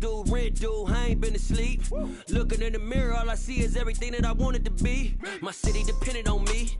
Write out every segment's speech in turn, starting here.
dude, rent dude, I ain't been asleep. Looking in the mirror, all I see is everything that I wanted to be. My city depended on me,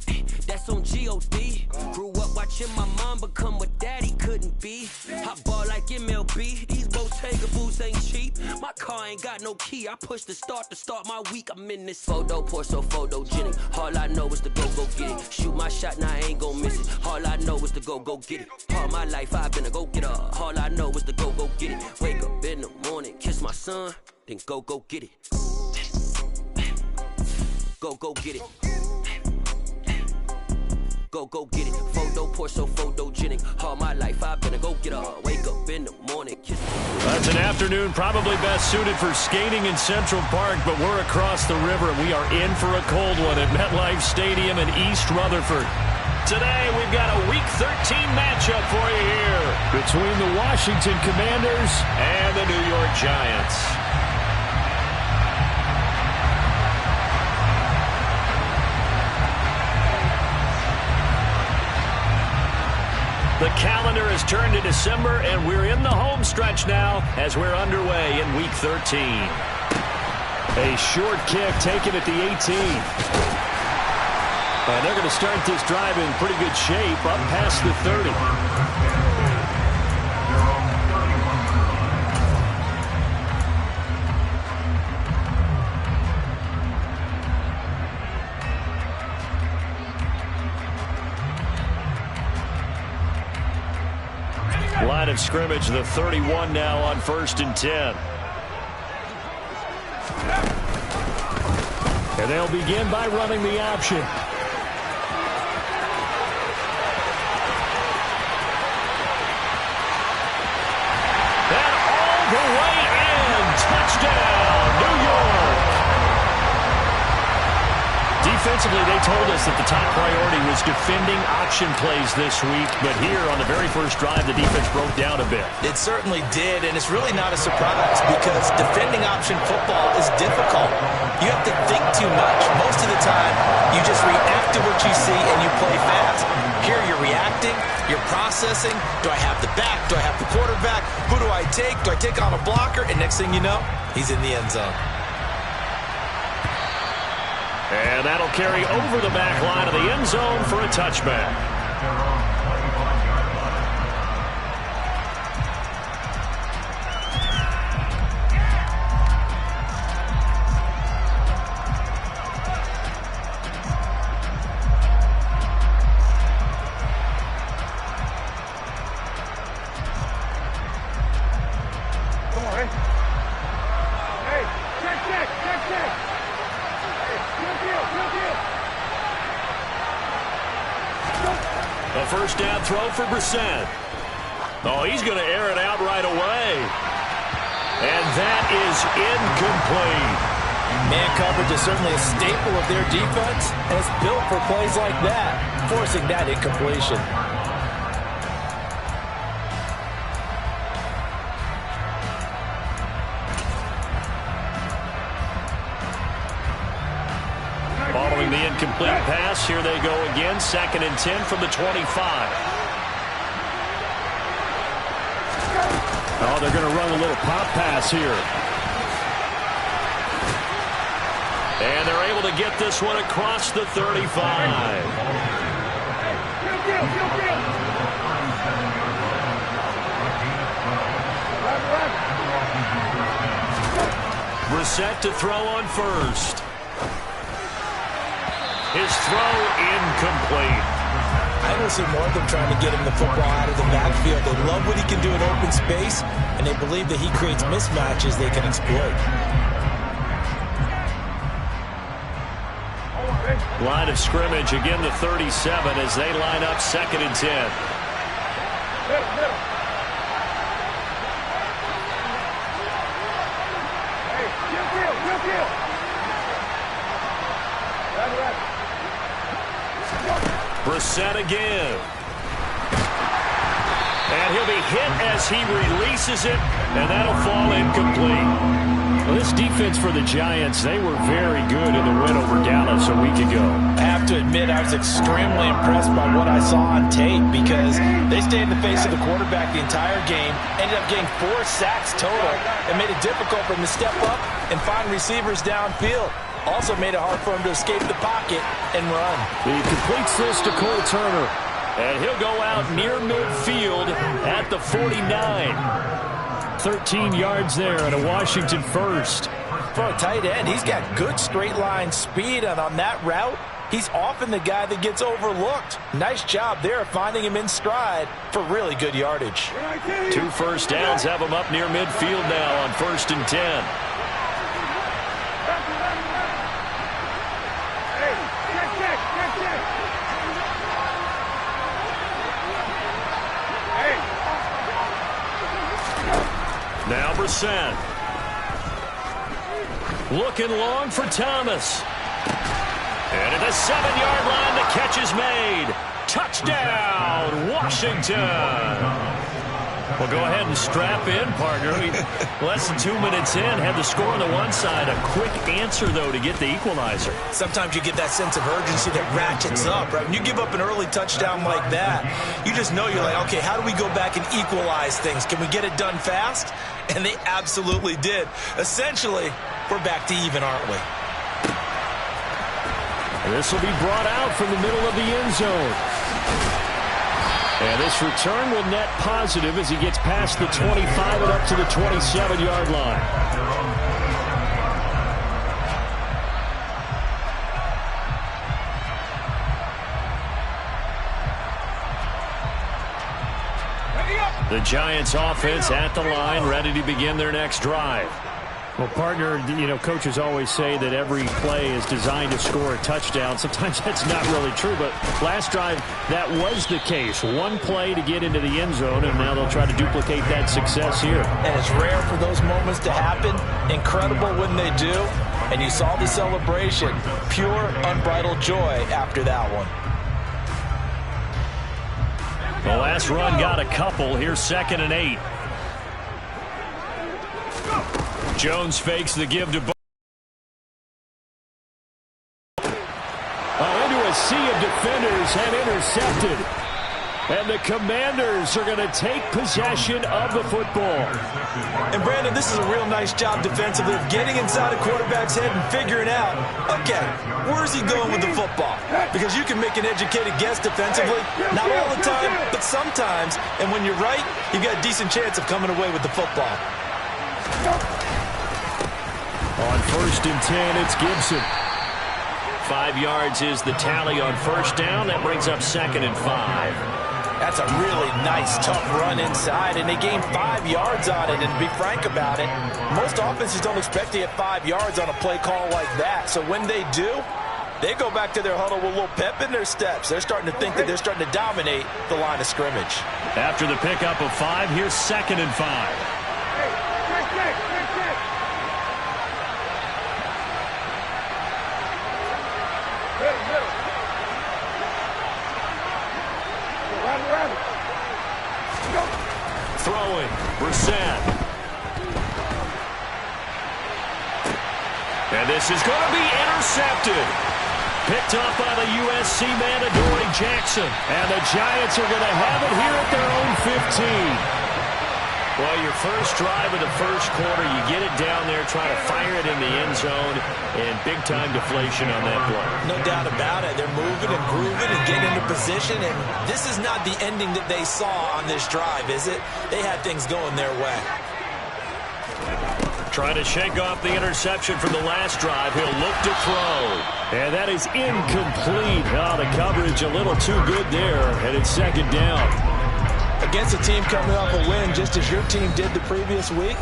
that's on G.O.D. Grew up watching my mom become what daddy couldn't be. I ball like MLB, these Bottega boots ain't cheap. My car ain't got no key, I push the start to start my week. I'm in this photo, pour so photogenic. All I know is to go get it. Shoot my shot, now I ain't gon' miss it. All I know is to go get it. All my life I've been a go-getter. All I know is to go get it. Wake up in the morning, kiss my son, then go get it. Go get it. Go get it. Photo, pour so photogenic. All my life I've been a go-getter. Wake up in the morning, kiss. That's an afternoon probably best suited for skating in Central Park, but we're across the river and we are in for a cold one at MetLife Stadium in East Rutherford. Today we've got a Week 13 matchup for you here between the Washington Commanders and the New York Giants. The calendar has turned to December, and we're in the home stretch now as we're underway in Week 13. A short kick taken at the 18. And they're going to start this drive in pretty good shape up past the 30. Line of scrimmage, the 31 now on 1st and 10. And they'll begin by running the option. The way in. Touchdown, New York. Defensively, they told us that the top priority was defending option plays this week, but here on the very first drive, the defense broke down a bit. It certainly did, and it's really not a surprise because defending option football is difficult. You have to think too much. Most of the time, you just react to what you see and you play fast. Here you're reacting, you're processing. Do I have the back? Do I have the quarterback? Who do I take? Do I take on a blocker? And next thing you know, he's in the end zone. And that'll carry over the back line of the end zone for a touchback. A first down throw for Brissett. Oh, he's going to air it out right away. And that is incomplete. Man coverage is certainly a staple of their defense, and it's built for plays like that, forcing that incompletion. Following the incomplete pass, here they go again. 2nd and 10 from the 25. Oh, they're going to run a little pop pass here. And they're able to get this one across the 35. Brissett to throw on first. His throw incomplete. I don't see more of them trying to get him the football out of the backfield. They love what he can do in open space, and they believe that he creates mismatches they can exploit. Line of scrimmage, again the 37 as they line up 2nd and 10. Brissett again. And he'll be hit as he releases it, and that'll fall incomplete. Well, this defense for the Giants, they were very good in the win over Dallas a week ago. I have to admit, I was extremely impressed by what I saw on tape because they stayed in the face of the quarterback the entire game, ended up getting 4 sacks total, and made it difficult for him to step up and find receivers downfield. Also made it hard for him to escape the pocket and run. He completes this to Cole Turner, and he'll go out near midfield at the 49. 13 yards there and a Washington first. For a tight end, he's got good straight line speed, and on that route, he's often the guy that gets overlooked. Nice job there finding him in stride for really good yardage. 2 first downs have him up near midfield now on 1st and 10. Now Brissett. Looking long for Thomas. And at the 7-yard line, the catch is made. Touchdown, Washington. Well, go ahead and strap in, partner. Less than 2 minutes in, had the score on the one side. A quick answer, though, to get the equalizer. Sometimes you get that sense of urgency that ratchets up, right? When you give up an early touchdown like that, you just know you're like, okay, how do we go back and equalize things? Can we get it done fast? And they absolutely did. Essentially, we're back to even, aren't we? This will be brought out from the middle of the end zone. And this return will net positive as he gets past the 25 and up to the 27-yard line. The Giants offense at the line, ready to begin their next drive. Well, partner, you know, coaches always say that every play is designed to score a touchdown. Sometimes that's not really true, but last drive, that was the case. One play to get into the end zone, and now they'll try to duplicate that success here. And it's rare for those moments to happen. Incredible when they do. And you saw the celebration. Pure, unbridled joy after that one. The last run got a couple. Here's 2nd and 8. Jones fakes the give to into a sea of defenders and intercepted. And the Commanders are going to take possession of the football. And, Brandon, this is a real nice job defensively of getting inside a quarterback's head and figuring out, okay, where's he going with the football? Because you can make an educated guess defensively. Not all the time, but sometimes. And when you're right, you've got a decent chance of coming away with the football. On 1st and 10, it's Gibson. 5 yards is the tally on 1st down. That brings up 2nd and 5. That's a really nice, tough run inside, and they gained 5 yards on it. And to be frank about it, most offenses don't expect to get 5 yards on a play call like that. So when they do, they go back to their huddle with a little pep in their steps. They're starting to think that they're starting to dominate the line of scrimmage. After the pickup of 5, here's 2nd and 5. Throwing, Brissett. And this is going to be intercepted. Picked up by the USC man, Adoree Jackson. And the Giants are going to have it here at their own 15. Well, your first drive of the first quarter, you get it down there, try to fire it in the end zone, and big-time deflation on that play. No doubt about it. They're moving and grooving and getting into position, and this is not the ending that they saw on this drive, is it? They had things going their way. Trying to shake off the interception from the last drive. He'll look to throw. And that is incomplete. Oh, the coverage a little too good there, and it's 2nd down. Against a team coming off a win, just as your team did the previous week,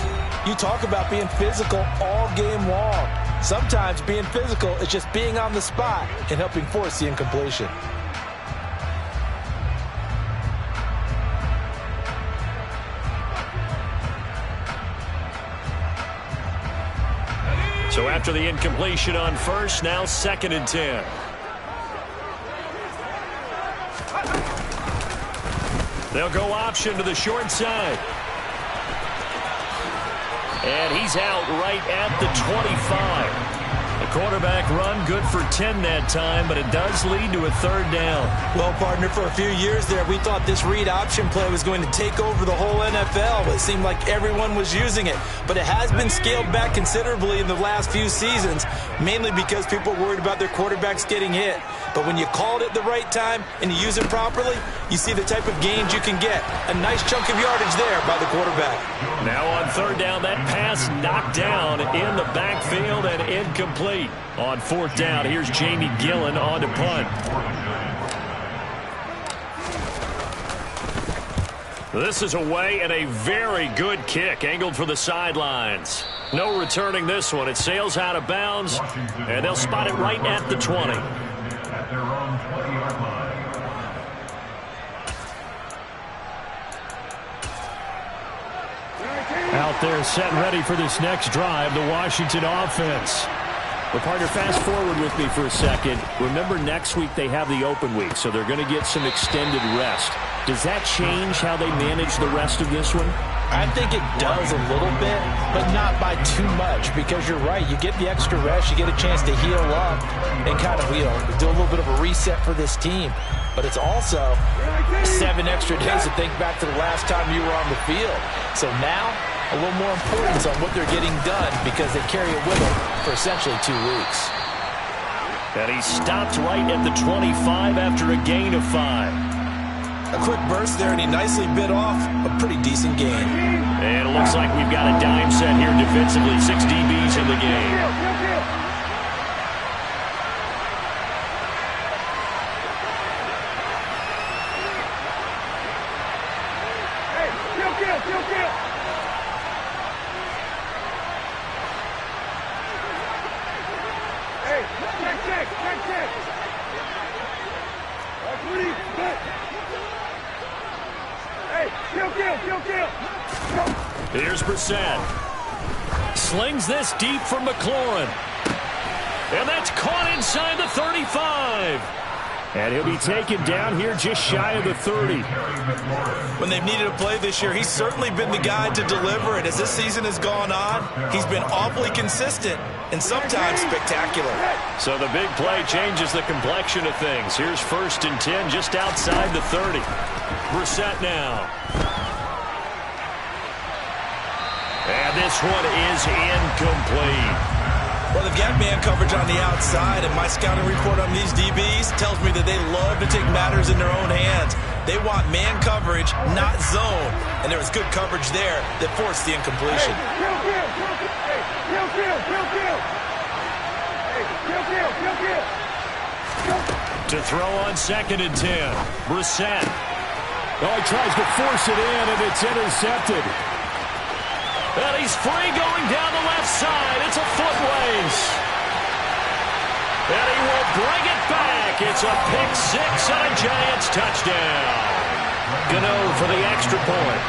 you talk about being physical all game long. Sometimes being physical is just being on the spot and helping force the incompletion. So after the incompletion on 1st, now 2nd and 10. They'll go option to the short side. And he's out right at the 25. The quarterback run good for 10 that time, but it does lead to a third down. Well, partner, for a few years there, we thought this read option play was going to take over the whole NFL. It seemed like everyone was using it, but it has been scaled back considerably in the last few seasons, mainly because people are worried about their quarterbacks getting hit. But when you call it at the right time and you use it properly, you see the type of gains you can get. A nice chunk of yardage there by the quarterback. Now on third down, that pass knocked down in the backfield and incomplete. On fourth down, here's Jamie Gillen on to punt. This is away and a very good kick angled for the sidelines. No returning this one. It sails out of bounds, and they'll spot it right at the 20. At their own 20-yard line. Out there set ready for this next drive, the Washington offense. Well, partner, fast forward with me for a second. Remember, next week they have the open week, so they're going to get some extended rest. Does that change how they manage the rest of this one? I think it does a little bit, but not by too much, because you're right. You get the extra rest, you get a chance to heal up and kind of, do a little bit of a reset for this team. But it's also 7 extra days to think back to the last time you were on the field. So now, a little more importance on what they're getting done because they carry it with them for essentially 2 weeks. And he stopped right at the 25 after a gain of 5. A quick burst there, and he nicely bit off a pretty decent gain. And it looks like we've got a dime set here defensively. 6 DBs in the game. Here's Brissett. Slings this deep for McLaurin. And that's caught inside the 35. And he'll be taken down here just shy of the 30. When they've needed a play this year, he's certainly been the guy to deliver it. As this season has gone on, he's been awfully consistent and sometimes spectacular. So the big play changes the complexion of things. Here's 1st and 10 just outside the 30. Brissett now. And this one is incomplete. Well, they've got man coverage on the outside, and my scouting report on these DBs tells me that they love to take matters in their own hands. They want man coverage, not zone. And there was good coverage there that forced the incompletion. To throw on 2nd and 10. Brissett. Oh, he tries to force it in, and it's intercepted. And he's free going down the left side. It's a foot race. And he will bring it back. It's a pick 6 and a Giants touchdown. Gano for the extra point.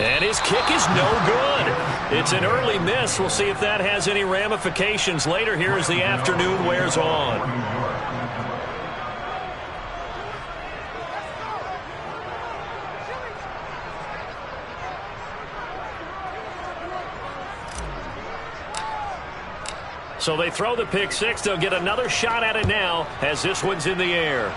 And his kick is no good. It's an early miss. We'll see if that has any ramifications later here as the afternoon wears on. So they throw the pick 6. They'll get another shot at it now as this one's in the air.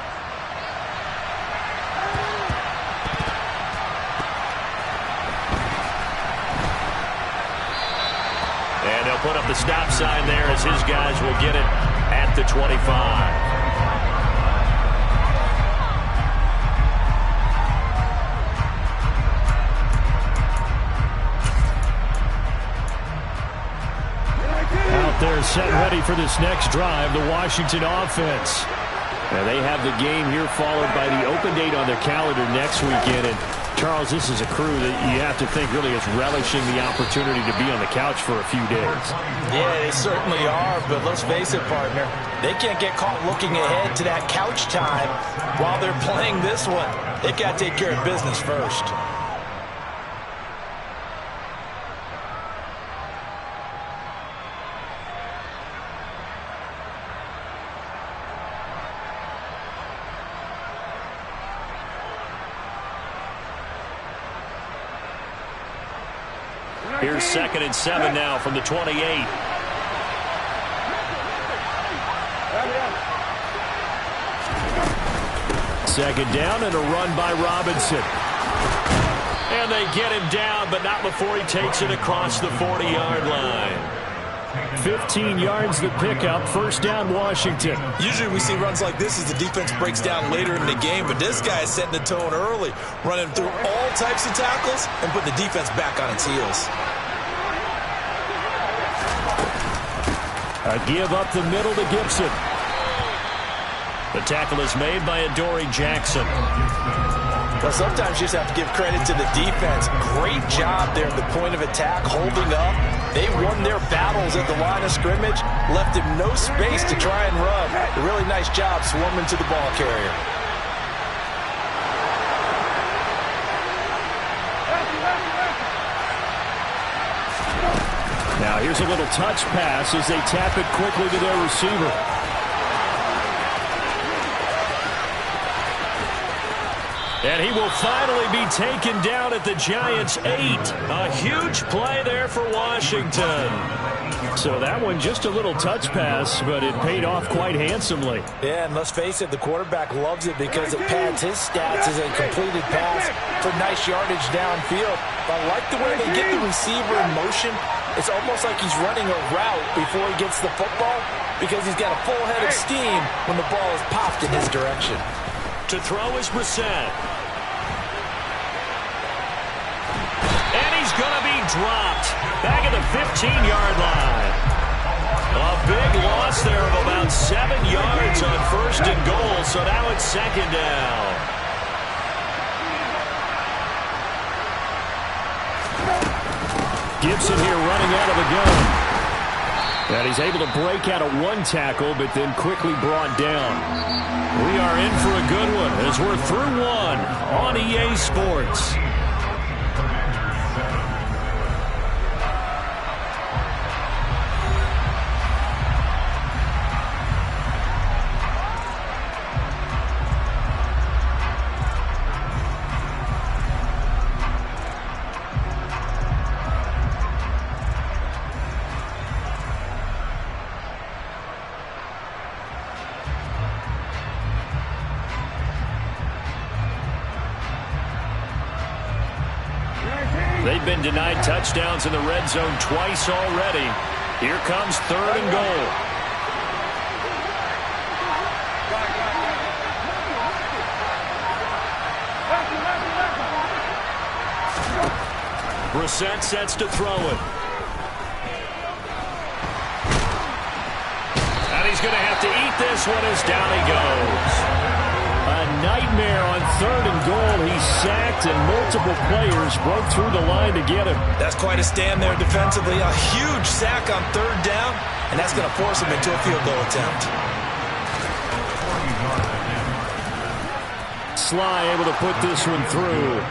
And they'll put up the stop sign there as his guys will get it at the 25. They're set ready for this next drive, the Washington offense. And they have the game here followed by the open date on their calendar next weekend. And, Charles, this is a crew that you have to think really is relishing the opportunity to be on the couch for a few days. Yeah, they certainly are, but let's face it, partner. They can't get caught looking ahead to that couch time while they're playing this one. They've got to take care of business first. Here's 2nd and 7 now from the 28. Second down and a run by Robinson. And they get him down, but not before he takes it across the 40-yard line. 15 yards the pickup. First down, Washington. Usually we see runs like this as the defense breaks down later in the game, but this guy is setting the tone early, running through all types of tackles and putting the defense back on its heels. A give up the middle to Gibson. The tackle is made by Adoree Jackson. Well, sometimes you just have to give credit to the defense. Great job there at the point of attack, holding up. They won their battles at the line of scrimmage, left him no space to try and run. A really nice job swarming to the ball carrier. Now here's a little touch pass as they tap it quickly to their receiver. And he will finally be taken down at the Giants' 8. A huge play there for Washington. So that one just a little touch pass, but it paid off quite handsomely. Yeah, and let's face it, the quarterback loves it because it pads his stats as a completed pass for nice yardage downfield. I like the way they get the receiver in motion. It's almost like he's running a route before he gets the football because he's got a full head of steam when the ball is popped in his direction. To throw is Brissett. And he's going to be dropped back at the 15-yard line. A big loss there of about 7 yards on 1st and goal, so now it's 2nd down. Gibson here running out of the gun. And he's able to break out of one tackle, but then quickly brought down. We are in for a good one as we're through one on EA Sports. They've been denied touchdowns in the red zone twice already. Here comes 3rd and goal. Brissett sets to throw it. And he's going to have to eat this one as down he goes. A nightmare on 3rd and goal. He's sacked and multiple players broke through the line to get him. That's quite a stand there defensively. A huge sack on 3rd down, and that's going to force him into a field goal attempt. Sly able to put this one through.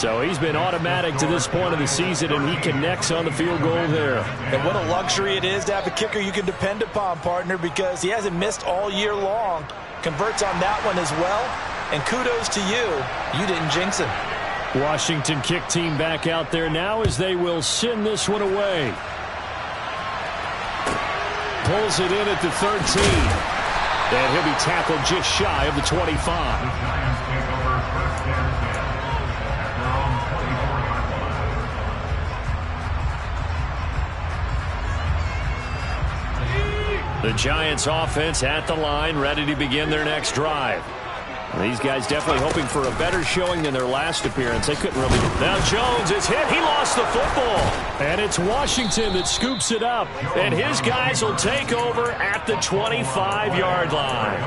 So he's been automatic to this point of the season, and he connects on the field goal there. And what a luxury it is to have a kicker you can depend upon, partner, because he hasn't missed all year long. Converts on that one as well. And kudos to you. You didn't jinx him. Washington kick team back out there now as they will send this one away. Pulls it in at the 13. And he'll be tackled just shy of the 25. The Giants offense at the line, ready to begin their next drive. These guys definitely hoping for a better showing than their last appearance. They couldn't really. Now Jones is hit. He lost the football. And it's Washington that scoops it up. And his guys will take over at the 25-yard line.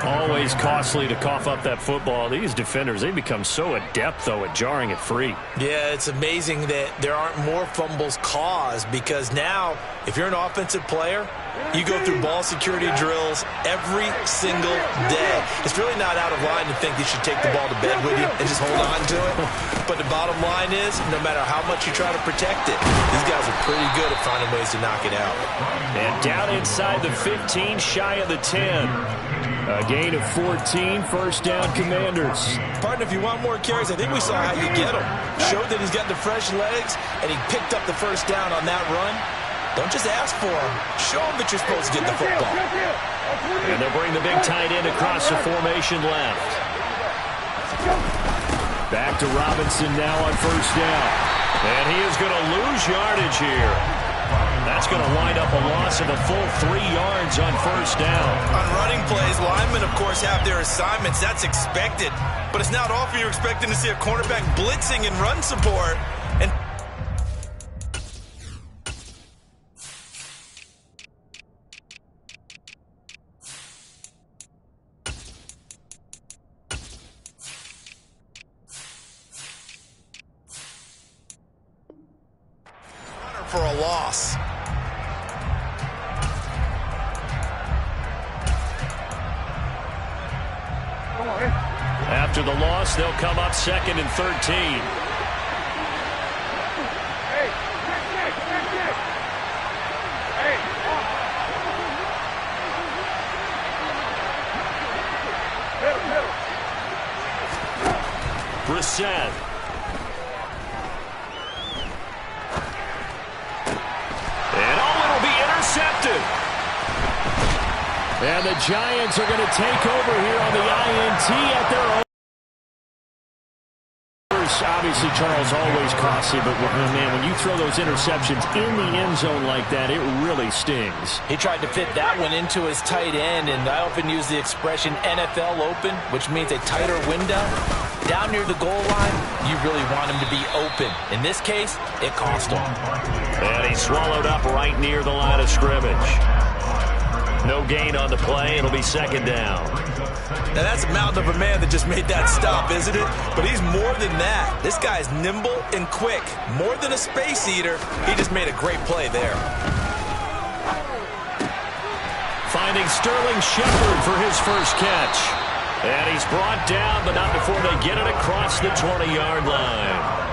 Always costly to cough up that football. These defenders, they become so adept, though, at jarring it free. Yeah, it's amazing that there aren't more fumbles caused because now, if you're an offensive player, you go through ball security drills every single day. It's really not out of line to think you should take the ball to bed with you and just hold on to it. But the bottom line is, no matter how much you try to protect it, these guys are pretty good at finding ways to knock it out. And down inside the 15, shy of the 10. A gain of 14, first down Commanders. Partner, if you want more carries, I think we saw how you get them. Showed that he's got the fresh legs, and he picked up the first down on that run. Don't just ask for him. Show him that you're supposed to get the football. And they'll bring the big tight end across the formation left. Back to Robinson now on first down. And he is going to lose yardage here. That's going to wind up a loss of a full 3 yards on first down. On running plays, linemen, of course, have their assignments. That's expected. But it's not often you're expecting to see a cornerback blitzing in run support. And for a loss. After the loss, they'll come up 2nd and 13. Brissett. And it'll be intercepted. And the Giants are going to take over here on the INT at their own. Obviously, Charles, always costly, but man, when you throw those interceptions in the end zone like that, it really stings. He tried to fit that one into his tight end, and I often use the expression NFL open, which means a tighter window. Down near the goal line, you really want him to be open. In this case, it cost him. And he's swallowed up right near the line of scrimmage. No gain on the play. It'll be 2nd down. Now, that's a mountain of a man that just made that stop, isn't it? But he's more than that. This guy's nimble and quick. More than a space eater, he just made a great play there. Finding Sterling Shepard for his first catch. And he's brought down, but not before they get it across the 20-yard line.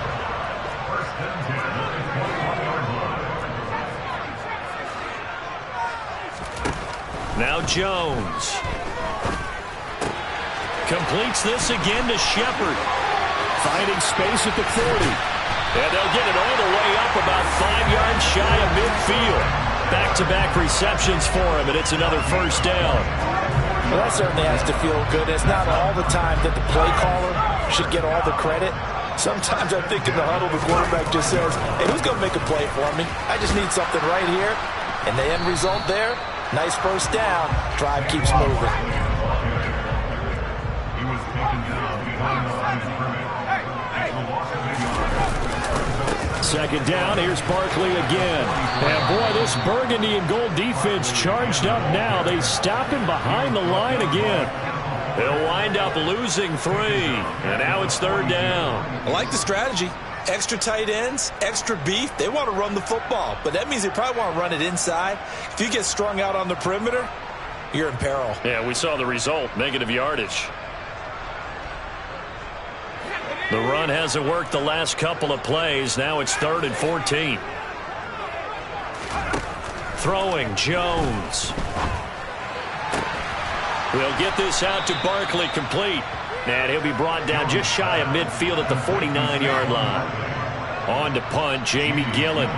Now Jones. Completes this again to Shepard. Finding space at the 40. And they'll get it all the way up about 5 yards shy of midfield. Back-to-back receptions for him, and it's another first down. Well, that certainly has to feel good. It's not all the time that the play caller should get all the credit. Sometimes I think in the huddle, the quarterback just says, hey, who's going to make a play for me? I just need something right here. And the end result there, nice first down. Drive keeps moving. He was taken down behind the line of scrimmage. 2nd down, here's Barkley again. And boy, this burgundy and gold defense charged up now. They stop him behind the line again. They'll wind up losing 3. And now it's 3rd down. I like the strategy. Extra tight ends, extra beef. They want to run the football, but that means they probably want to run it inside. If you get strung out on the perimeter, you're in peril. Yeah, we saw the result, negative yardage. The run hasn't worked the last couple of plays. Now it's 3rd and 14. Throwing, Jones. We'll get this out to Barkley, complete. And he'll be brought down just shy of midfield at the 49-yard line. On to punt, Jamie Gillen.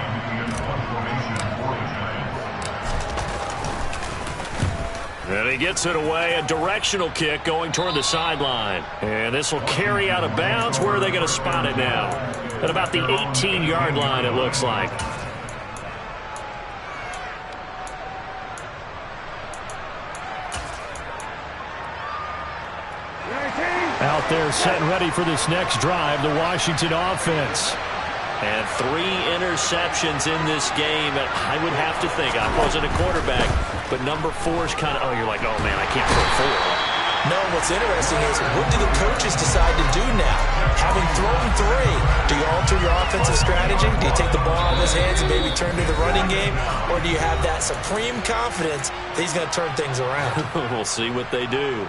And he gets it away, a directional kick going toward the sideline. And this will carry out of bounds. Where are they going to spot it now? At about the 18-yard line, it looks like. Out there set and ready for this next drive, the Washington offense. And 3 interceptions in this game. And I would have to think, I wasn't a quarterback, but number 4 is kind of, you're like, oh, man, I can't throw 4. No, what's interesting is, what do the coaches decide to do now? Having thrown 3, do you alter your offensive strategy? Do you take the ball out of his hands and maybe turn to the running game? Or do you have that supreme confidence that he's going to turn things around? We'll see what they do.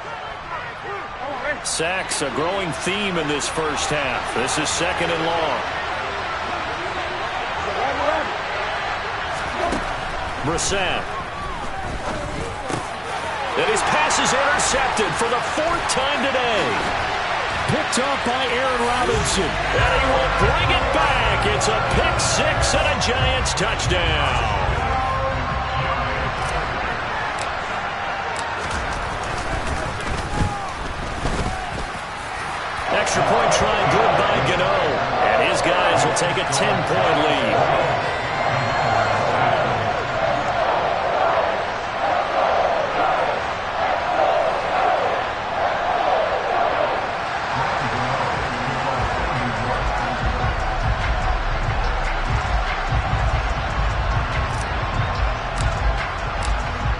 Sacks, a growing theme in this first half. This is 2nd and long. Brissett. And his pass is intercepted for the 4th time today. Picked off by Aaron Robinson. And he will bring it back. It's a pick 6 and a Giants touchdown. Extra point try good by Gano. And his guys will take a 10-point lead.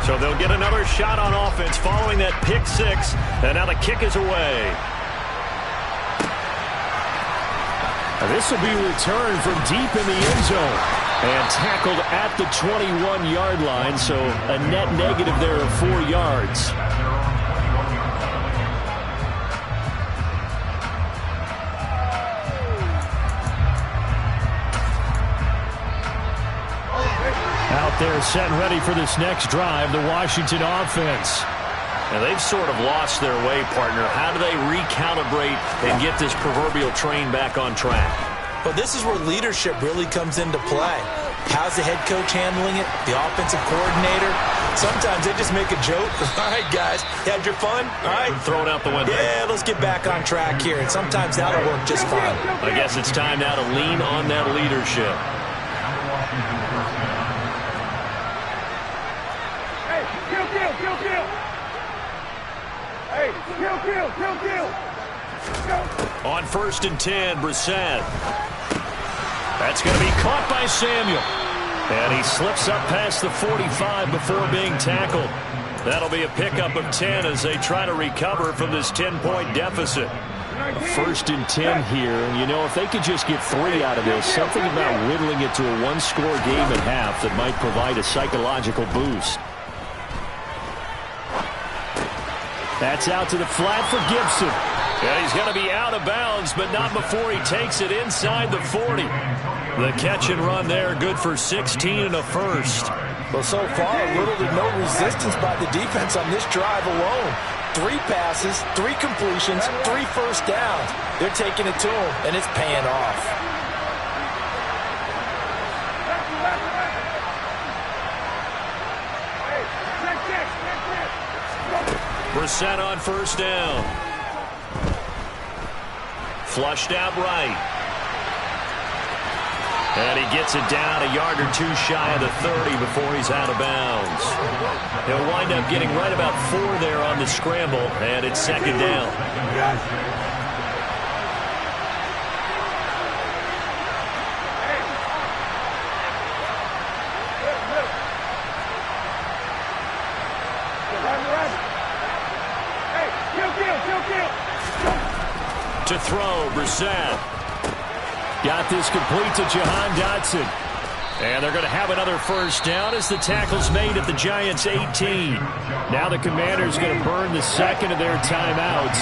So they'll get another shot on offense following that pick 6. And now the kick is away. This will be returned from deep in the end zone and tackled at the 21-yard line, so a net negative there of 4 yards. Out there set and ready for this next drive, the Washington offense. And they've sort of lost their way, partner. How do they recalibrate and get this proverbial train back on track? Well, this is where leadership really comes into play. How's the head coach handling it? The offensive coordinator? Sometimes they just make a joke. All right, guys, had your fun? All right. Throw it out the window. Yeah, let's get back on track here. And sometimes that'll work just fine. I guess it's time now to lean on that leadership. On 1st and 10, Brissett. That's going to be caught by Samuel. And he slips up past the 45 before being tackled. That'll be a pickup of 10 as they try to recover from this 10-point deficit. 1st and 10 here, and you know, if they could just get 3 out of this, something about whittling it to a 1-score game at half that might provide a psychological boost. That's out to the flat for Gibson. Yeah, he's going to be out of bounds, but not before he takes it inside the 40. The catch and run there, good for 16 and a first. Well, so far, little to no resistance by the defense on this drive alone. 3 passes, 3 completions, 3 first downs. They're taking it to him, and it's paying off. Brissett on 1st down. Flushed out right. And he gets it down a yard or 2 shy of the 30 before he's out of bounds. He'll wind up getting right about 4 there on the scramble, and it's 2nd down. To throw, Brissett. Got this complete to Jahan Dotson. And they're going to have another 1st down as the tackle's made at the Giants' 18. Now the Commanders going to burn the 2nd of their timeouts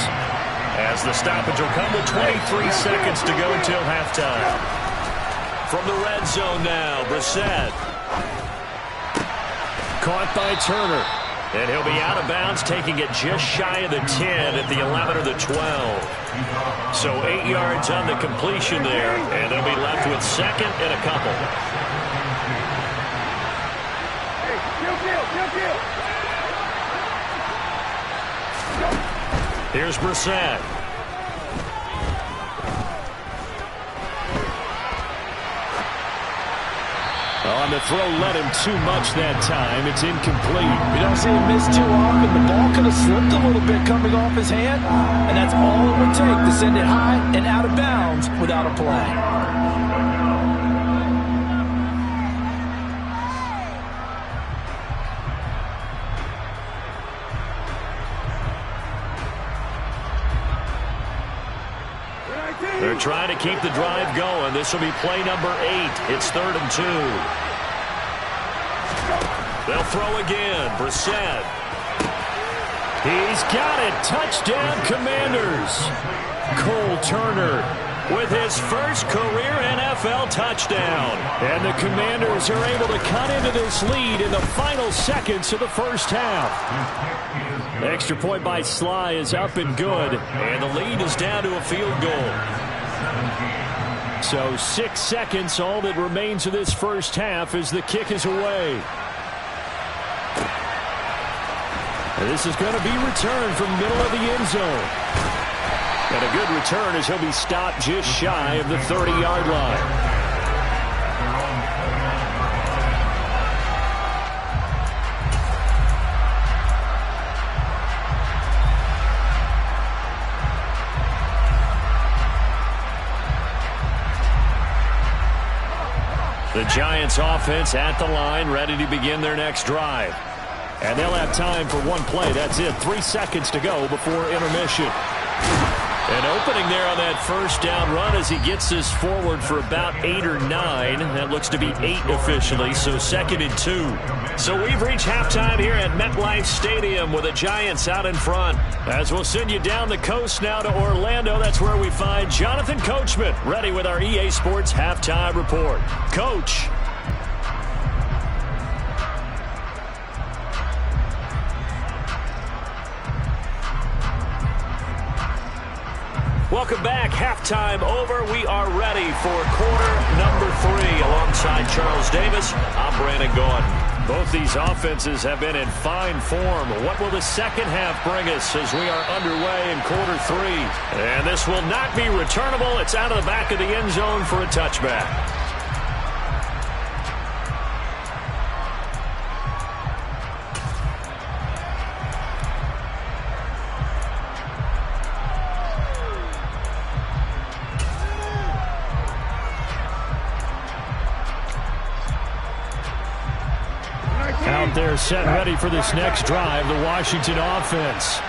as the stoppage will come with 23 seconds to go until halftime. From the red zone now, Brissett. Caught by Turner. And he'll be out of bounds, taking it just shy of the 10 at the 11 or the 12. So 8 yards on the completion there, and they'll be left with 2nd and a couple. Here's Brissett. On the throw, led him too much that time. It's incomplete. You don't see him miss too often. The ball could have slipped a little bit coming off his hand, and that's all it would take to send it high and out of bounds without a play. They're trying to keep the drive going. This will be play number 8. It's 3rd and 2. They'll throw again. Brissett. He's got it. Touchdown, Commanders. Cole Turner with his first career NFL touchdown. And the Commanders are able to cut into this lead in the final seconds of the first half. Extra point by Sly is up and good, and the lead is down to a field goal. So 6 seconds, all that remains of this first half as the kick is away. This is going to be returned from middle of the end zone. And a good return as he'll be stopped just shy of the 30-yard line. The Giants offense at the line, ready to begin their next drive. And they'll have time for one play. That's it. 3 seconds to go before intermission. An opening there on that first down run as he gets this forward for about 8 or 9. That looks to be 8 officially, so 2nd and 2. So we've reached halftime here at MetLife Stadium with the Giants out in front. As we'll send you down the coast now to Orlando, that's where we find Jonathan Coachman ready with our EA Sports Halftime Report. Coach. Welcome back. Halftime over. We are ready for quarter number 3. Alongside Charles Davis, I'm Brandon Gordon. Both these offenses have been in fine form. What will the second half bring us as we are underway in quarter 3? And this will not be returnable. It's out of the back of the end zone for a touchback. They're set ready for this next drive, the Washington offense.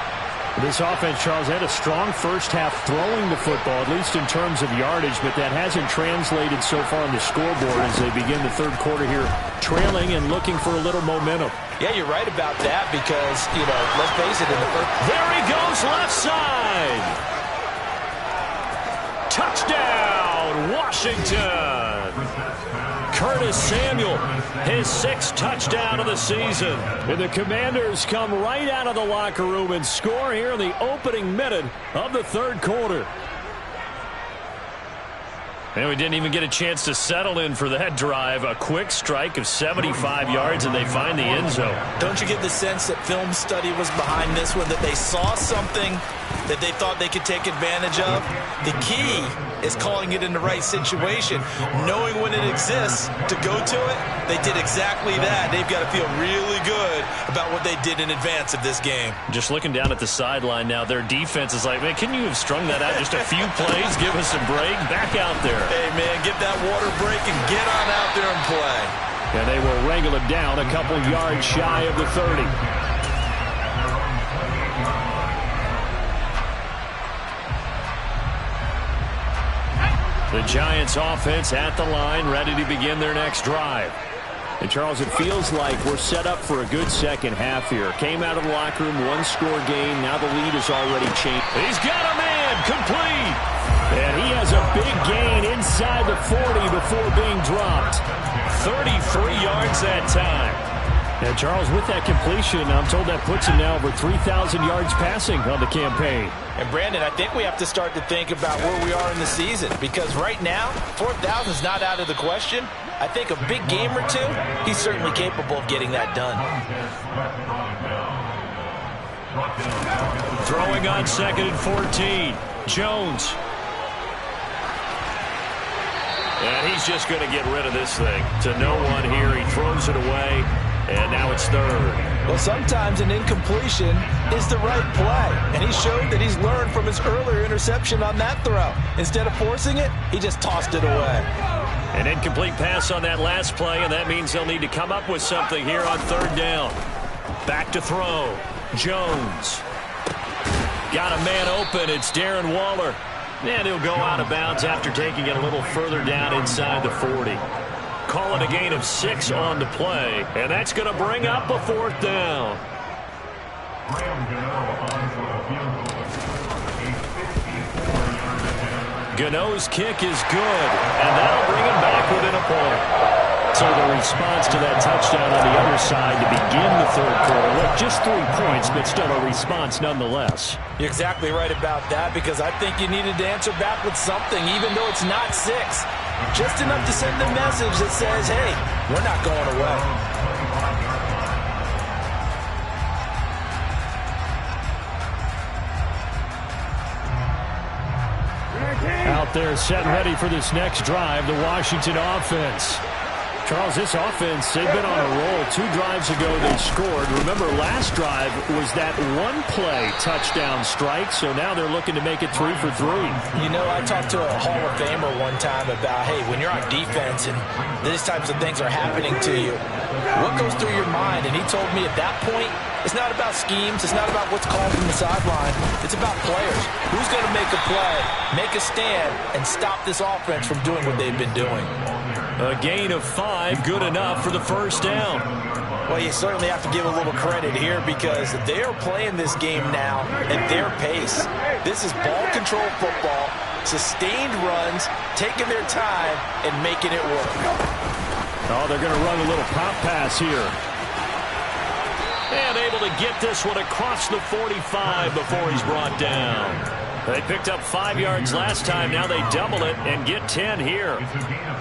This offense, Charles, had a strong first half throwing the football, at least in terms of yardage, but that hasn't translated so far on the scoreboard as they begin the third quarter here, trailing and looking for a little momentum. Yeah, you're right about that because, let's face it, in the first... There he goes, left side! Touchdown, Washington! Curtis Samuel, his 6th touchdown of the season. And the Commanders come right out of the locker room and score here in the opening minute of the third quarter. And we didn't even get a chance to settle in for that drive. A quick strike of 75 yards, and they find the end zone. Don't you get the sense that film study was behind this one, that they saw something that they thought they could take advantage of? The key is calling it in the right situation, knowing when it exists to go to it. They did exactly that. They've got to feel really good about what they did in advance of this game. Just looking down at the sideline now, their defense is like, man, can you have strung that out just a few plays? Give us a break. Back out there. Hey, man, get that water break and get on out there and play. And they will wrangle him down a couple yards shy of the 30. The Giants offense at the line, ready to begin their next drive. And, Charles, it feels like we're set up for a good second half here. Came out of the locker room, 1-score game. Now the lead is already changed. He's got a man, complete. And he has a big gain inside the 40 before being dropped. 33 yards that time. And, Charles, with that completion, I'm told that puts him now over 3,000 yards passing on the campaign. And, Brandon, I think we have to start to think about where we are in the season, because right now, 4,000 is not out of the question. I think a big game or two, he's certainly capable of getting that done. Throwing on 2nd and 14. Jones. And he's just going to get rid of this thing. To no one here. He throws it away. And now it's 3rd. Well, sometimes an incompletion is the right play. And he showed that he's learned from his earlier interception on that throw. Instead of forcing it, he just tossed it away. An incomplete pass on that last play, and that means they'll need to come up with something here on 3rd down. Back to throw. Jones. Got a man open. It's Darren Waller. And he'll go out of bounds after taking it a little further down inside the 40. Calling a gain of 6 on the play, and that's going to bring up a 4th down. Gano's kick is good, and that'll bring him back within a point. So the response to that touchdown on the other side to begin the third quarter. Look, just 3 points, but still a response nonetheless. You're exactly right about that, because I think you needed to answer back with something, even though it's not 6. Just enough to send a message that says, hey, we're not going away. Out there set and ready for this next drive, the Washington offense. Charles, this offense, they've been on a roll. 2 drives ago they scored. Remember, last drive was that one-play touchdown strike, so now they're looking to make it 3 for 3. You know, I talked to a Hall of Famer one time about, hey, when you're on defense and these types of things are happening to you, what goes through your mind? And he told me at that point, it's not about schemes. It's not about what's called from the sideline. It's about players. Who's going to make a play, make a stand, and stop this offense from doing what they've been doing? A gain of 5, good enough for the first down. Well, you certainly have to give a little credit here, because they are playing this game now at their pace. This is ball control football, sustained runs, taking their time, and making it work. Oh, they're going to run a little pop pass here. And able to get this one across the 45 before he's brought down. They picked up 5 yards last time. Now they double it and get 10 here.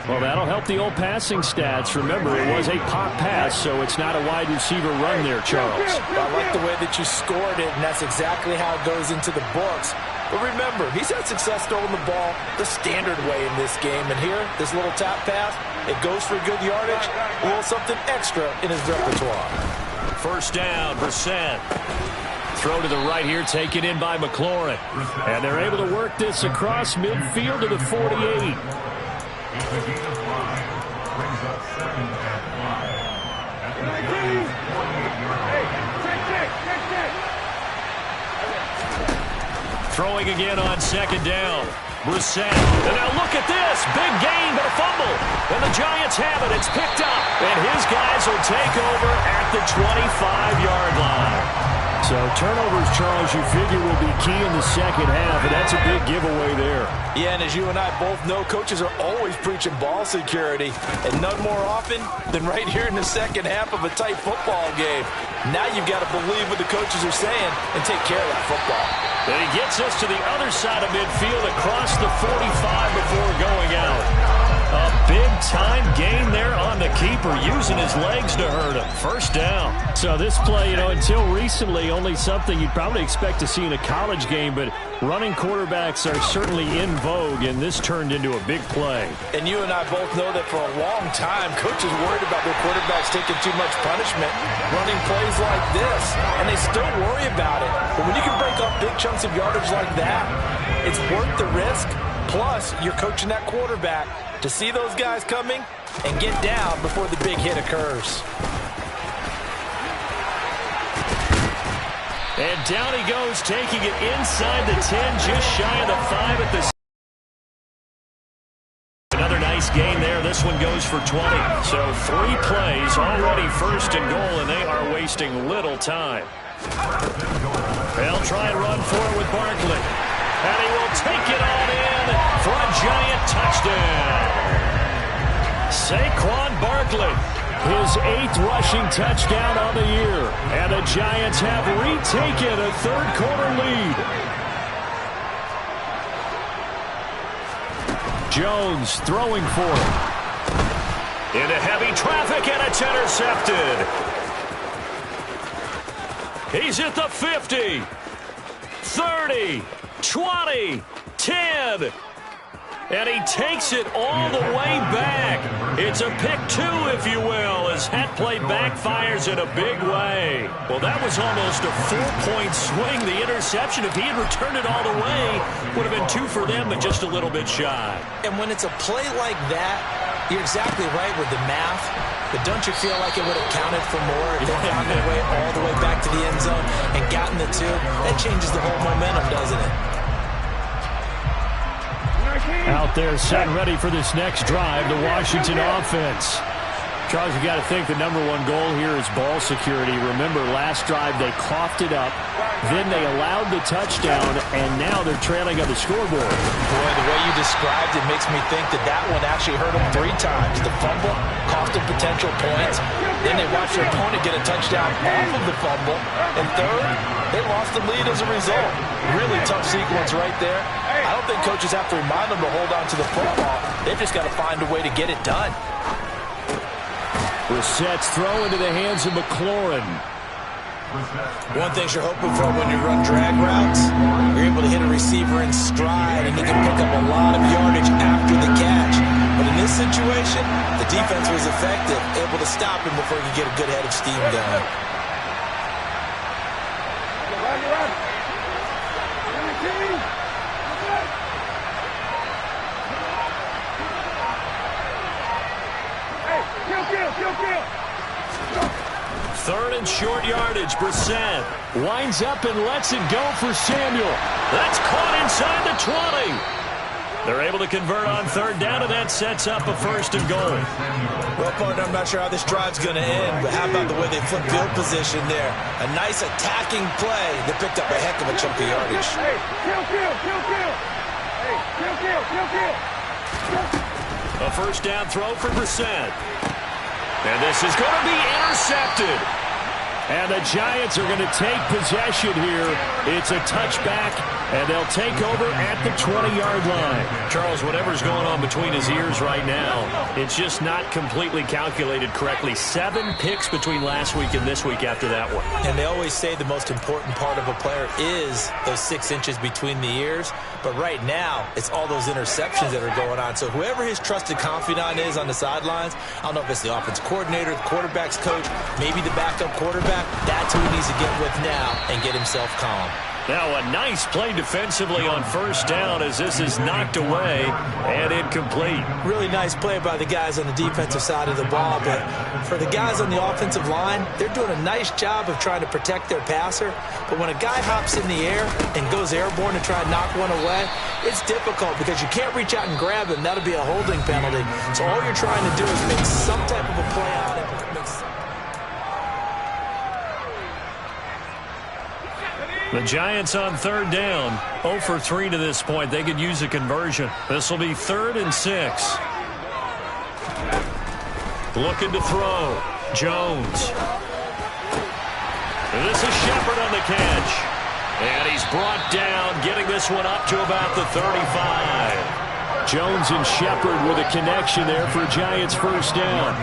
Well, that'll help the old passing stats. Remember, it was a pop pass, so it's not a wide receiver run there, Charles. I like the way that you scored it, and that's exactly how it goes into the books. But remember, he's had success throwing the ball the standard way in this game. And here, this little tap pass, it goes for good yardage, a little something extra in his repertoire. First down, Brissett. Throw to the right here, taken in by McLaurin. And they're able to work this across midfield to the 48. Throwing again on second down. Brissett. And now look at this. Big gain, but a fumble. And the Giants have it. It's picked up. And his guys will take over at the 25-yard line. So turnovers, Charles, you figure will be key in the second half, and that's a big giveaway there. Yeah, and as you and I both know, coaches are always preaching ball security, and none more often than right here in the second half of a tight football game. Now you've got to believe what the coaches are saying and take care of that football. And he gets us to the other side of midfield across the 45 before going out. A big-time gain there on the keeper, using his legs to hurt him. First down. So this play, until recently, only something you'd probably expect to see in a college game, but running quarterbacks are certainly in vogue, and this turned into a big play. And you and I both know that for a long time, coaches worried about their quarterbacks taking too much punishment, running plays like this, and they still worry about it. But when you can break up big chunks of yardage like that, it's worth the risk. Plus, you're coaching that quarterback to see those guys coming and get down before the big hit occurs. And down he goes, taking it inside the 10, just shy of the 5 at the... Another nice gain there. This one goes for 20. So 3 plays, already first and goal, and they are wasting little time. They'll try and run for it with Barkley. And he will take it on in for a giant touchdown. Saquon Barkley, his 8th rushing touchdown on the year. And the Giants have retaken a third-quarter lead. Jones throwing for it. Into heavy traffic, and it's intercepted. He's at the 50, 30, 20, 10, and he takes it all the way back. It's a pick 2, if you will, as that play backfires in a big way. Well, that was almost a 4-point swing. The interception, if he had returned it all the way, would have been 2 for them, but just a little bit shy. And when it's a play like that, you're exactly right with the math, but don't you feel like it would have counted for more if they found their way all the way back to the end zone and gotten the 2? That changes the whole momentum, doesn't it? Out there set ready for this next drive, the Washington offense. Charles, you got to think the number one goal here is ball security. Remember, last drive they coughed it up, then they allowed the touchdown, and now they're trailing on the scoreboard. Boy, the way you described it makes me think that one actually hurt them 3 times. The fumble cost them potential points. Then they watched their opponent get a touchdown off of the fumble. And third, they lost the lead as a result. Really tough sequence right there. I don't think coaches have to remind them to hold on to the football. They've just got to find a way to get it done. Brissett's throw into the hands of McLaurin. One thing you're hoping for when you run drag routes, you're able to hit a receiver in stride, and you can pick up a lot of yardage after the catch. But in this situation, the defense was effective, able to stop him before he could get a good head of steam going. Third and short yardage. Brissett winds up and lets it go for Samuel. That's caught inside the 20. They're able to convert on third down, and that sets up a first and goal. Well, partner, I'm not sure how this drive's going to end, but how about the way they flip field position there? A nice attacking play that picked up a heck of a chunk of yardage. Hey, kill. Hey, kill. A first down throw for Brissett. And this is going to be intercepted. And the Giants are going to take possession here. It's a touchback, and they'll take over at the 20-yard line. Charles, whatever's going on between his ears right now, it's just not completely calculated correctly. 7 picks between last week and this week after that one. And they always say the most important part of a player is those 6 inches between the ears. But right now, it's all those interceptions that are going on. So whoever his trusted confidant is on the sidelines, I don't know if it's the offense coordinator, the quarterback's coach, maybe the backup quarterback, that's who he needs to get with now and get himself calm. Now a nice play defensively on first down as this is knocked away and incomplete. Really nice play by the guys on the defensive side of the ball, but for the guys on the offensive line, they're doing a nice job of trying to protect their passer. But when a guy hops in the air and goes airborne to try and knock one away, it's difficult because you can't reach out and grab him. That'll be a holding penalty. So all you're trying to do is make some type of a play on it. The Giants on third down, 0 for 3 to this point. They could use a conversion. This will be 3rd and 6. Looking to throw. Jones. And this is Shepard on the catch. And he's brought down, getting this one up to about the 35. Jones and Shepard with a connection there for Giants first down.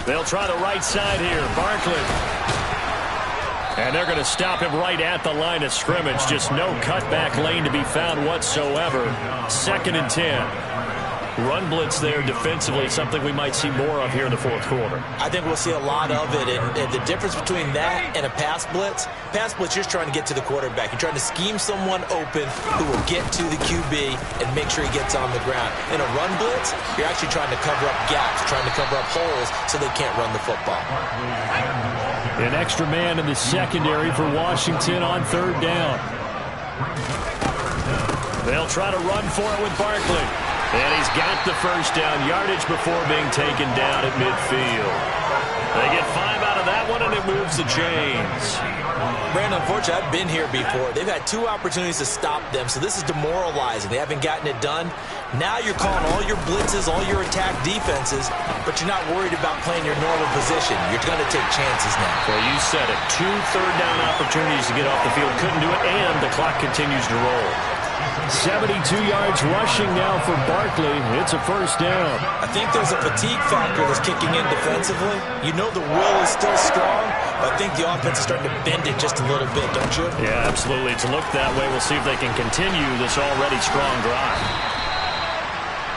They'll try the right side here. Barkley. And they're going to stop him right at the line of scrimmage. Just no cutback lane to be found whatsoever. 2nd and 10. Run blitz there defensively, something we might see more of here in the 4th quarter. I think we'll see a lot of it, and the difference between that and a pass blitz, you're just trying to get to the quarterback. You're trying to scheme someone open who will get to the QB and make sure he gets on the ground. In a run blitz, you're actually trying to cover up gaps, trying to cover up holes so they can't run the football. An extra man in the secondary for Washington on third down. They'll try to run for it with Barkley. And he's got the first down yardage before being taken down at midfield. They get 5 out of that one, and it moves the chains. Brandon, unfortunately, I've been here before. They've had 2 opportunities to stop them, so this is demoralizing. They haven't gotten it done. Now you're calling all your blitzes, all your attack defenses, but you're not worried about playing your normal position. You're going to take chances now. Well, you said it. 2 third-down opportunities to get off the field. Couldn't do it, and the clock continues to roll. 72 yards rushing now for Barkley. It's a first down. I think there's a fatigue factor that's kicking in defensively. You know the will is still strong, but I think the offense is starting to bend it just a little bit, don't you? Yeah, absolutely. It's looked that way. We'll see if they can continue this already strong drive.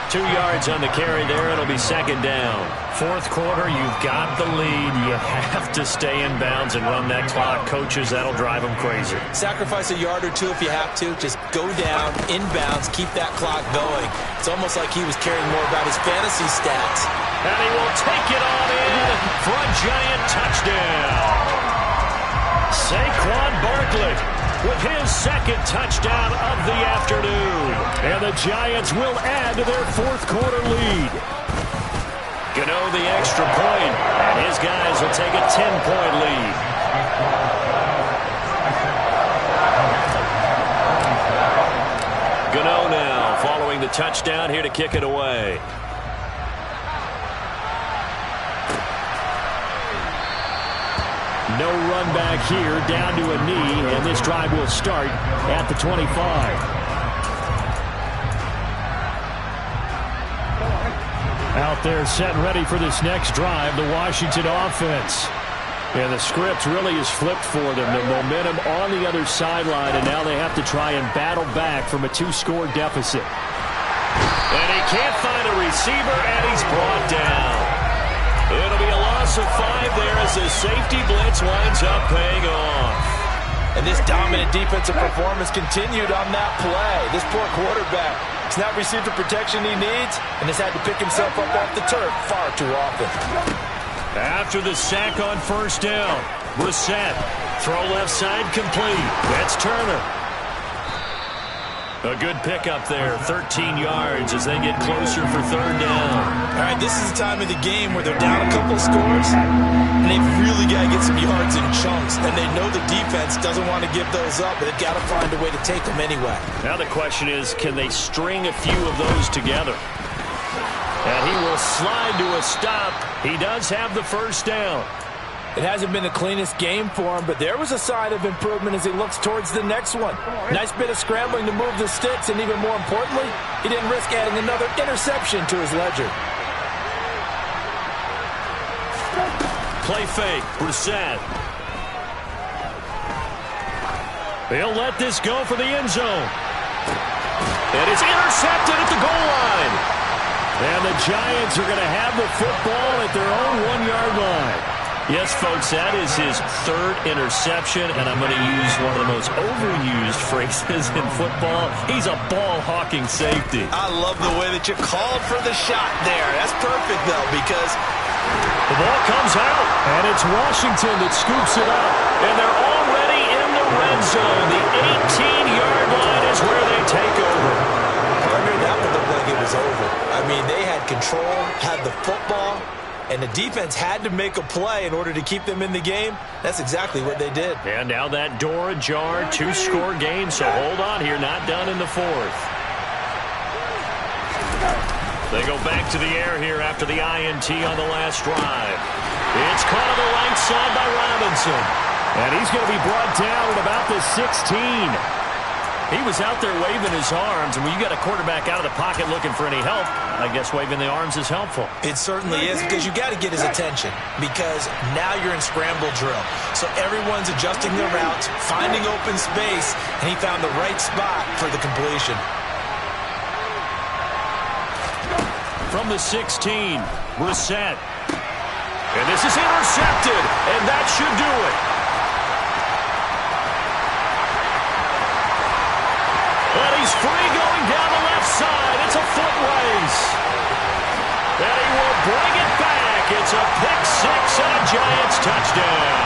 2 yards on the carry there. It'll be 2nd down. 4th quarter, you've got the lead. You have to stay in bounds and run that clock. Coaches, that'll drive them crazy. Sacrifice a yard or 2 if you have to. Just go down, in bounds, keep that clock going. It's almost like he was caring more about his fantasy stats. And he will take it on in for a Giant touchdown. Saquon Barkley. with his second touchdown of the afternoon. And the Giants will add to their fourth quarter lead. Gano the extra point, and his guys will take a 10-point lead. Gano now following the touchdown here to kick it away. No run back here, down to a knee, and this drive will start at the 25. Out there set and ready for this next drive, the Washington offense. And the script really is flipped for them. The momentum on the other sideline, and now they have to try and battle back from a 2-score deficit. And he can't find a receiver, and he's brought down. It'll be a loss of 5 there as the safety blitz winds up paying off. And this dominant defensive performance continued on that play. This poor quarterback has not received the protection he needs and has had to pick himself up off the turf far too often. After the sack on first down, Brissett, throw left side complete. That's Turner. A good pickup there, 13 yards as they get closer for third down. All right, this is the time of the game where they're down a couple of scores, and they've really got to get some yards in chunks, and they know the defense doesn't want to give those up, but they've got to find a way to take them anyway. Now the question is, can they string a few of those together? And he will slide to a stop. He does have the first down. It hasn't been the cleanest game for him, but there was a sign of improvement as he looks towards the next one. Nice bit of scrambling to move the sticks, and even more importantly, he didn't risk adding another interception to his ledger. Play fake, Brissett. He'll let this go for the end zone. And it's intercepted at the goal line. And the Giants are going to have the football at their own 1-yard line. Yes, folks, that is his third interception, and I'm going to use one of the most overused phrases in football. He's a ball-hawking safety. I love the way that you called for the shot there. That's perfect, though, because the ball comes out, and it's Washington that scoops it up, and they're already in the red zone. The 18-yard line is where they take over. That would look like it was over. I mean, they had control, had the football, and the defense had to make a play in order to keep them in the game. That's exactly what they did. And now that door ajar, 2-score game, so hold on here, not done in the fourth. They go back to the air here after the INT on the last drive. It's caught on the right side by Robinson. And he's going to be brought down at about the 16. He was out there waving his arms, and when you got a quarterback out of the pocket looking for any help, I guess waving the arms is helpful. It certainly is, because you got to get his attention, because now you're in scramble drill. So everyone's adjusting their routes, finding open space, and he found the right spot for the completion. From the 16, Brissett. And this is intercepted, and that should do it. And he's free going down the left side. It's a foot race. And he will bring it back. It's a pick six and a Giants touchdown.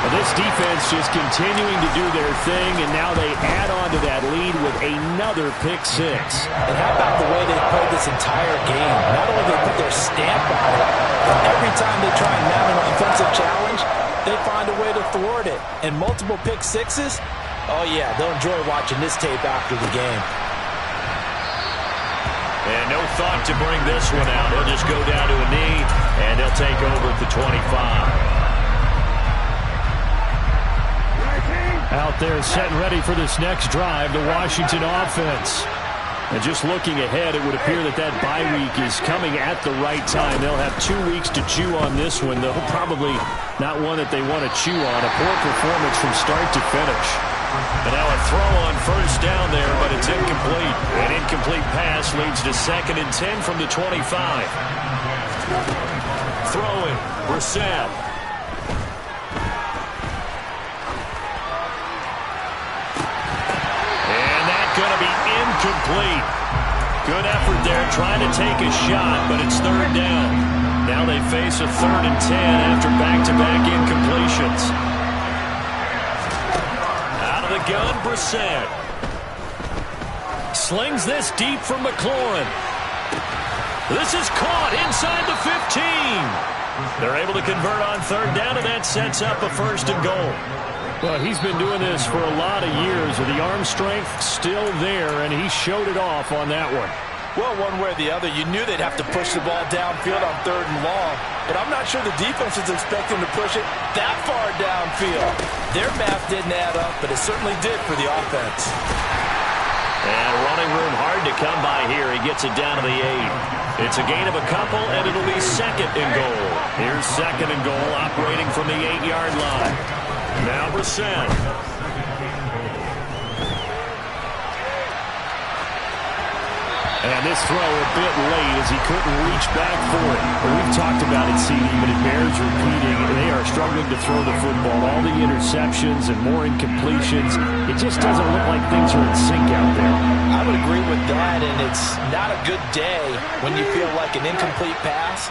Well, this defense just continuing to do their thing, and now they add on to that lead with another pick six. And how about the way they played this entire game? Not only did they put their stamp on it, but every time they try and mount an offensive challenge, they find a way to thwart it. And multiple pick sixes, oh yeah, they'll enjoy watching this tape after the game. And no thought to bring this one out. He'll just go down to a knee, and he'll take over at the 25. Out there set and ready for this next drive, the Washington offense. And just looking ahead, it would appear that that bye week is coming at the right time. They'll have 2 weeks to chew on this one, though probably not one that they want to chew on. A poor performance from start to finish. And now a throw on first down there, but it's incomplete. An incomplete pass leads to 2nd and 10 from the 25. Throwing, Brissett. And that's going to be incomplete. Good effort there trying to take a shot, but it's 3rd down. Now they face a 3rd and 10 after back-to-back incompletions. shotgun, Brissett. Slings this deep from McLaurin. This is caught inside the 15. They're able to convert on third down, and that sets up a first and goal. Well, he's been doing this for a lot of years with the arm strength still there, and he showed it off on that one. Well, one way or the other, you knew they'd have to push the ball downfield on third and long, but I'm not sure the defense is expecting to push it that far downfield. Their math didn't add up, but it certainly did for the offense. And running room hard to come by here. He gets it down to the 8. It's a gain of a couple, and it'll be second and goal. Here's second and goal, operating from the 8-yard line. Now Brissett. And this throw a bit late as he couldn't reach back for it. But we've talked about it, CD, but it bears repeating. They are struggling to throw the football. All the interceptions and more incompletions. It just doesn't look like things are in sync out there. I would agree with that, and it's not a good day when you feel like an incomplete pass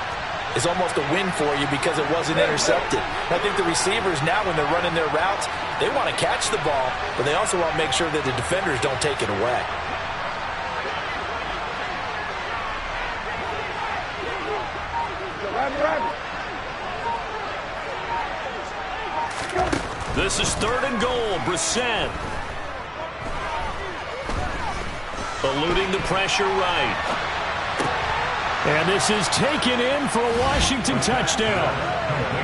is almost a win for you because it wasn't intercepted. I think the receivers now, when they're running their routes, they want to catch the ball, but they also want to make sure that the defenders don't take it away. This is third and goal. Brissett. Eluding the pressure right. And this is taken in for a Washington touchdown.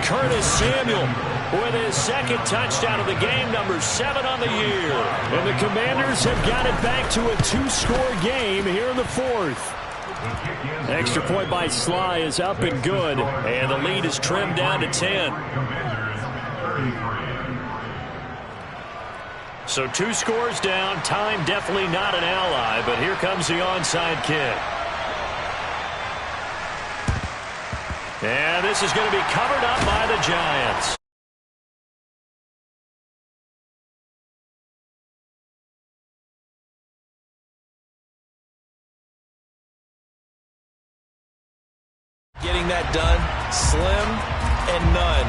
Curtis Samuel with his second touchdown of the game, number 7 on the year. And the Commanders have got it back to a 2-score game here in the fourth. Extra point by Sly is up and good. And the lead is trimmed down to 10. So 2 scores down. Time definitely not an ally, but here comes the onside kick. And this is going to be covered up by the Giants. Getting that done, Slim and none.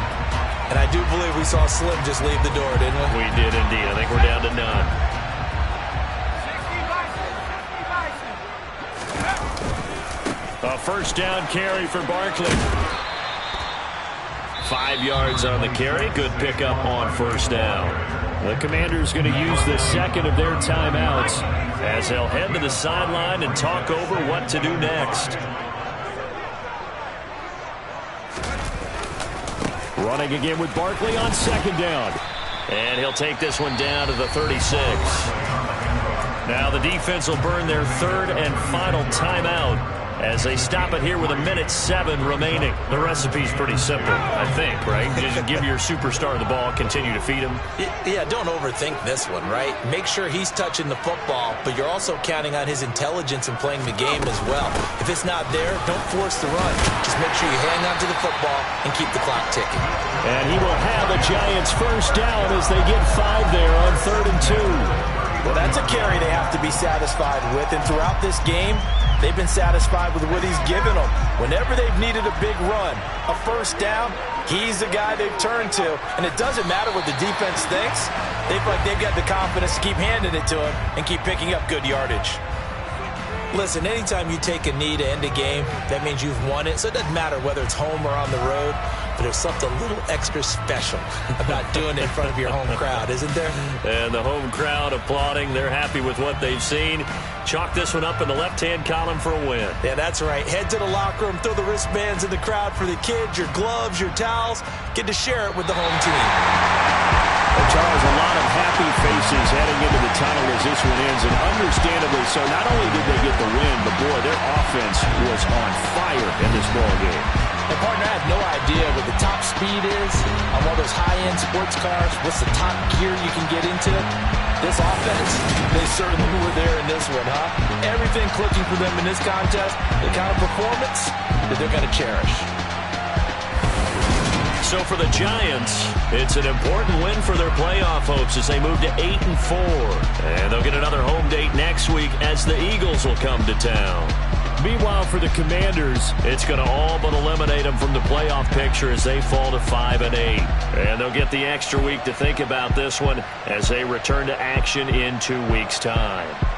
And I do believe we saw Slim just leave the door, didn't we? We did indeed. I think we're down to none. A first down carry for Barkley. 5 yards on the carry. Good pickup on first down. The Commanders going to use the second of their timeouts as they'll head to the sideline and talk over what to do next. Running again with Barkley on second down. And he'll take this one down to the 36. Now the defense will burn their third and final timeout as they stop it here with 1:07 remaining. The recipe's pretty simple, I think, right? Just give your superstar the ball, continue to feed him. Yeah, don't overthink this one, right? Make sure he's touching the football, but you're also counting on his intelligence in playing the game as well. If it's not there, don't force the run. Just make sure you hang on to the football and keep the clock ticking. And he will have the Giants first down as they get 5 there on 3rd and 2. Well, that's a carry they have to be satisfied with, and throughout this game, they've been satisfied with what he's given them. Whenever they've needed a big run, a first down, he's the guy they've turned to. And it doesn't matter what the defense thinks. They've got the confidence to keep handing it to him and keep picking up good yardage. Listen, anytime you take a knee to end a game, that means you've won it. So it doesn't matter whether it's home or on the road. But there's something a little extra special about doing it in front of your home crowd, isn't there? And the home crowd applauding. They're happy with what they've seen. Chalk this one up in the left-hand column for a win. Yeah, that's right. Head to the locker room, throw the wristbands in the crowd for the kids, your gloves, your towels. Get to share it with the home team. Well, Charles, a lot of happy faces heading into the tunnel as this one ends, and understandably so. Not only did they get the win, but boy, their offense was on fire in this ball game. And partner, I have no idea what the top speed is on one of those high-end sports cars. What's the top gear you can get into? This offense, they certainly were there in this one, huh? Everything clicking for them in this contest, the kind of performance that they're going to cherish. So for the Giants, it's an important win for their playoff hopes as they move to 8-4. And they'll get another home date next week as the Eagles will come to town. Meanwhile, for the Commanders, it's going to all but eliminate them from the playoff picture as they fall to 5-8. And they'll get the extra week to think about this one as they return to action in 2 weeks' time.